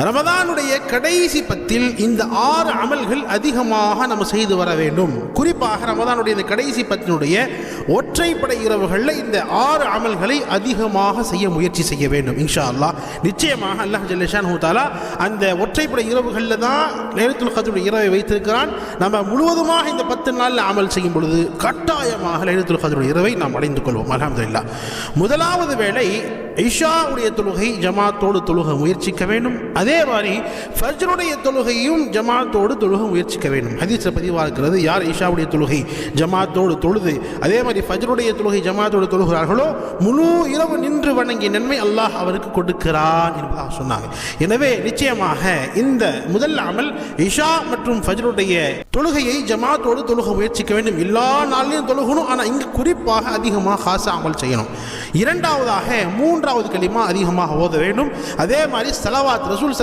ரமதானுடைய கடைசி பத்தில் இந்த 6 அமல்கள் அதிகமாக நம்ம செய்து வர வேண்டும். குறிப்பாக ரமதானுடைய இந்த கடைசி பத்தினுடைய ஒற்றைப்படை இரவுகளில் இந்த 6 அமல்களை அதிகமாக செய்ய முயற்சி செய்ய வேண்டும். இன்ஷா அல்லாஹ் நிச்சயமாக அல்லாஹ் ஜல்ல ஷானஹு தஆலா அந்த ஒற்றைப்படை இரவுகளில் தான் லைலத்துல் கத்ருடைய இரவை வைத்திருக்கிறான். நம்ம முழுவதுமாக இந்த 10 நாளில் அமல் செய்யும் பொழுது கட்டாயமாக லைலத்துல் கத்ருடைய இரவை நாம் அடைந்து கொள்வோம். அல்ஹம்துலில்லாஹ். முதலாவது வேளை இஷாவுடைய தொழுகை ஜமாத்தோடு தொழுக முயற்சிக்க வேண்டும். அதே மாதிரி ஃபஜ்ருடைய தொழுகையும் ஜமாத்தோடு தொழுக முயற்சிக்க வேண்டும். ஹதீஸ்ல பதிவாக இருக்கிறது, யார் இஷாவுடைய தொழுகை ஜமாத்தோடு தொழுது அதே மாதிரி ஃபஜ்ருடைய தொழுகை ஜமாத்தோடு தொழுகிறார்களோ முழு இரவு நின்று வணங்கிய நன்மை அல்லாஹ் அவருக்கு கொடுக்கிறான் என்பதாக சொன்னாங்க. எனவே நிச்சயமாக இந்த முதல் அமல் இஷா மற்றும் ஃபஜ்ருடைய தொழுகையை ஜமாத்தோடு தொழுக முயற்சிக்க வேண்டும். எல்லா நாளிலும் தொழுகணும், ஆனால் இங்கு குறிப்பாக அதிகமாக காசா அமல் செய்யணும். இரண்டாவதாக 3வது கலிமா அதிகமாக ஓத வேண்டும். அதே மாதிரி ஸலவாத் ரசூல்